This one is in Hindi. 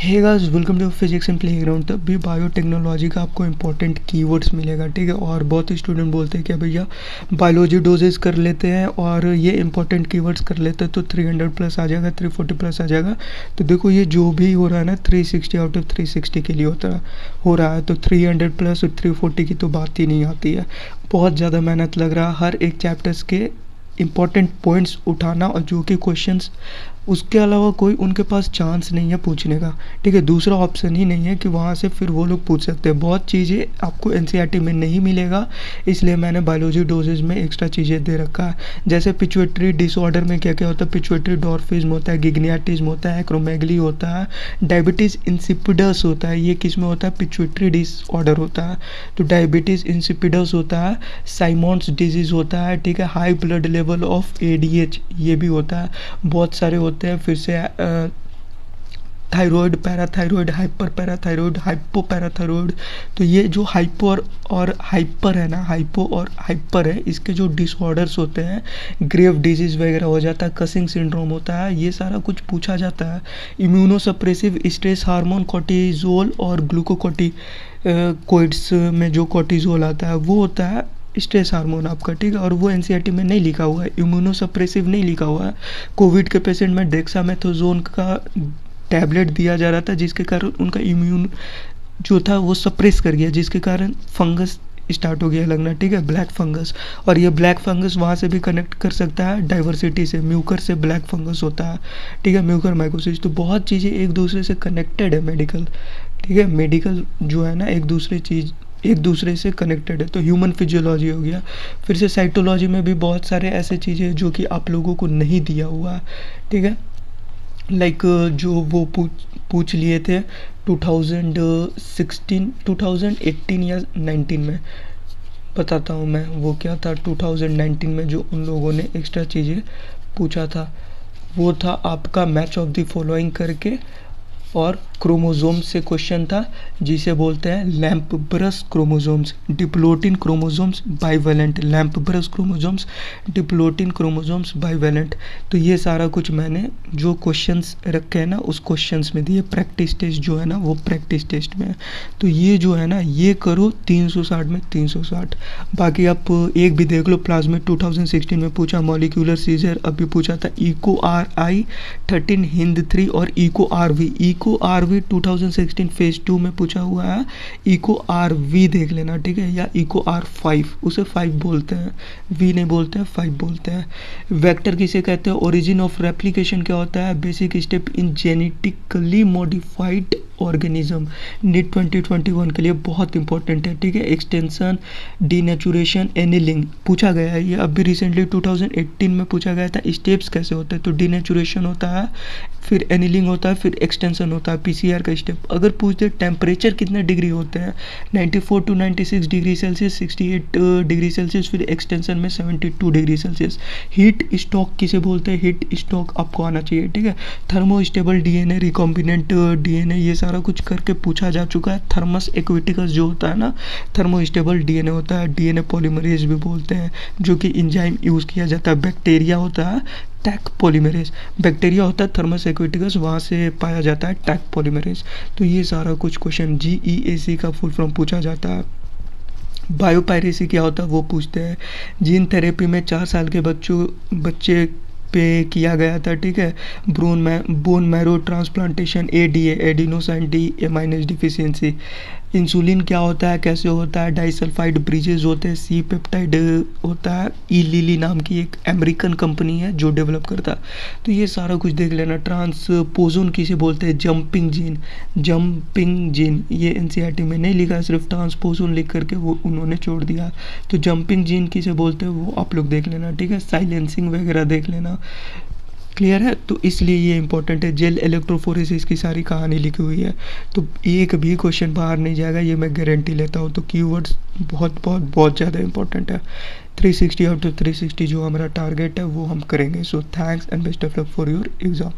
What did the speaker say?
Hey guys, welcome to physics and playground. तब भी बायोटेक्नोलॉजी का आपको इंपॉर्टेंट कीवर्ड्स मिलेगा, ठीक है। और बहुत ही स्टूडेंट बोलते हैं कि भैया बायोलॉजी डोजेस कर लेते हैं और ये इंपॉर्टेंट कीवर्ड्स कर लेते हैं तो 300 प्लस आ जाएगा, 340 प्लस आ जाएगा। तो देखो ये जो भी हो रहा है ना 360 आउट ऑफ 360 के लिए हो रहा है, तो 300 प्लस और 340 की तो बात ही नहीं आती है। बहुत ज़्यादा मेहनत लग रहा है हर एक चैप्टर्स के इम्पॉर्टेंट पॉइंट्स उठाना, और जो कि क्वेश्चंस उसके अलावा कोई उनके पास चांस नहीं है पूछने का, ठीक है। दूसरा ऑप्शन ही नहीं है कि वहाँ से फिर वो लोग पूछ सकते हैं। बहुत चीज़ें आपको एनसीईआरटी में नहीं मिलेगा, इसलिए मैंने बायोलॉजी डोजेज में एक्स्ट्रा चीज़ें दे रखा है। जैसे पिट्यूटरी डिसऑर्डर में क्या क्या होता है, पिट्यूटरी डॉर्फिज्म होता है, गिग्नियाटिज्म होता है, एक्रोमेगली होता है, डायबिटीज़ इंसिपिडस होता है। ये किस में होता है? पिट्यूटरी डिसऑर्डर होता है। तो डायबिटीज़ इंसिपिडस होता है, साइमॉन्स डिजीज़ होता है, ठीक है। High blood level of ADH ये भी होता है, बहुत सारे होते हैं। फिर से thyroid, parathyroid, hyper parathyroid, hypo parathyroid. तो ये जो हाइपो और हाइपर है ना, हाइपो और हाइपर है, इसके जो डिसऑर्डर्स होते हैं, ग्रेव डिजीज़ वगैरह हो जाता है, कसिंग सिंड्रोम होता है, ये सारा कुछ पूछा जाता है। इम्यूनोसप्रेसिव स्ट्रेस हार्मोन कॉर्टिजोल और ग्लूकोकॉर्टिकोइड्स में जो कॉर्टिजोल आता है वो होता है स्ट्रेस हार्मोन आपका, ठीक है। और वो एनसीईआरटी में नहीं लिखा हुआ है, इम्यूनोसप्रेसिव नहीं लिखा हुआ है। कोविड के पेशेंट में डेक्सामेथासोन का टैबलेट दिया जा रहा था, जिसके कारण उनका इम्यून जो था वो सप्रेस कर गया, जिसके कारण फंगस स्टार्ट हो गया लगना, ठीक है, ब्लैक फंगस। और ये ब्लैक फंगस वहाँ से भी कनेक्ट कर सकता है डाइवर्सिटी से, म्यूकर से ब्लैक फंगस होता है, ठीक है, म्यूकर माइकोसिस। तो बहुत चीज़ें एक दूसरे से कनेक्टेड है मेडिकल, ठीक है। मेडिकल जो है ना एक दूसरे से कनेक्टेड है। तो ह्यूमन फिजियोलॉजी हो गया। फिर से साइटोलॉजी में भी बहुत सारे ऐसे चीज़ें हैं जो कि आप लोगों को नहीं दिया हुआ है, ठीक है। लाइक जो वो पूछ लिए थे 2016, 2018 या 19 में, बताता हूँ मैं वो क्या था। 2019 में जो उन लोगों ने एक्स्ट्रा चीज़ें पूछा था वो था आपका मैच ऑफ द फॉलोइंग करके, और क्रोमोसोम से क्वेश्चन था, जिसे बोलते हैं lamp brush chromosomes, diplotene chromosomes bivalent, lamp brush chromosomes, diplotene chromosomes bivalent. तो ये सारा कुछ मैंने जो क्वेश्चंस रखे हैं ना उस क्वेश्चंस में दिए। प्रैक्टिस टेस्ट जो है ना वो प्रैक्टिस टेस्ट में है। तो ये जो है ना ये करो 360 में 360। बाकी आप एक भी देख लो, प्लाज्मिड 2016 में पूछा, मॉलिक्यूलर सीजर अभी पूछा था, इको आर आई 13 हिंद 3 और Eco R V. Eco R V 2016 phase 2 में पूछा हुआ है, इको आर वी देख लेना, ठीक है। या इको आर 5, उसे 5 बोलते हैं, वी नहीं बोलते हैं, 5 बोलते हैं। वेक्टर किसे कहते हैं? ओरिजिन ऑफ रेप्लिकेशन क्या होता है? Basic step in genetically modified organism. NEET 2021 के लिए बहुत इंपॉर्टेंट है, ठीक है। एक्सटेंशन, डीनेचुरेशन, एनिलिंग पूछा गया है, ये अभी रिसेंटली 2018 में पूछा गया था। स्टेप्स कैसे होते हैं? तो डीनेचुरेशन होता है, फिर एनिलिंग होता है, फिर एक्सटेंशन होता है, पीसीआर का स्टेप। अगर पूछ दे टेम्परेचर कितने डिग्री होते हैं, 94 to 96 degree Celsius, 68 degree Celsius, फिर एक्सटेंशन में 72 डिग्री सेल्सियस। हीट स्टॉक किसे बोलते हैं? हीट स्टॉक आपको आना चाहिए, ठीक है। थर्मोस्टेबल डीएनए, रिकॉम्बिनेंट डीएनए, ये सारा कुछ करके पूछा जा चुका है। थर्मस एक्विटिकस जो होता है ना, थर्मोस्टेबल डीएनए होता है, डीएनए पॉलीमरेज भी बोलते हैं, जो कि एंजाइम यूज़ किया जाता है। बैक्टीरिया होता है टैक पॉलीमरेज, बैक्टीरिया होता है थर्मस एक्विटिकस, वहाँ से पाया जाता है टैक पॉलीमरेज। तो ये सारा कुछ क्वेश्चन जीईएसी का फुल फॉर्म पूछा जाता है। बायोपायरेसी क्या होता है वो पूछते हैं। जीन थेरेपी में 4 साल के बच्चे पे किया गया था, ठीक है। Bone marrow transplantation, ADA, adenosine deaminase deficiency. Insulin क्या होता है, कैसे होता है? डाइसल्फाइड ब्रिजेज होते हैं, सी पेप्टाइड होता है। ई लिली नाम की एक अमेरिकन कंपनी है जो डेवलप करता है। तो ये सारा कुछ देख लेना। ट्रांसपोजोन किसे बोलते हैं? जंपिंग जीन, ये एनसीईआरटी में नहीं लिखा, सिर्फ ट्रांसपोजोन लिख करके वो उन्होंने छोड़ दिया। तो जंपिंग जीन किसे बोलते हैं वो आप लोग देख लेना, ठीक है। साइलेंसिंग वगैरह देख लेना, क्लियर है। तो इसलिए ये इंपॉर्टेंट है। जेल इलेक्ट्रोफोरेसिस की सारी कहानी लिखी हुई है, तो एक भी क्वेश्चन बाहर नहीं जाएगा, ये मैं गारंटी लेता हूँ। तो कीवर्ड्स बहुत बहुत बहुत ज़्यादा इंपॉर्टेंट है। 360 आउट ऑफ 360 जो हमारा टारगेट है वो हम करेंगे। So thanks and best of luck for your exam.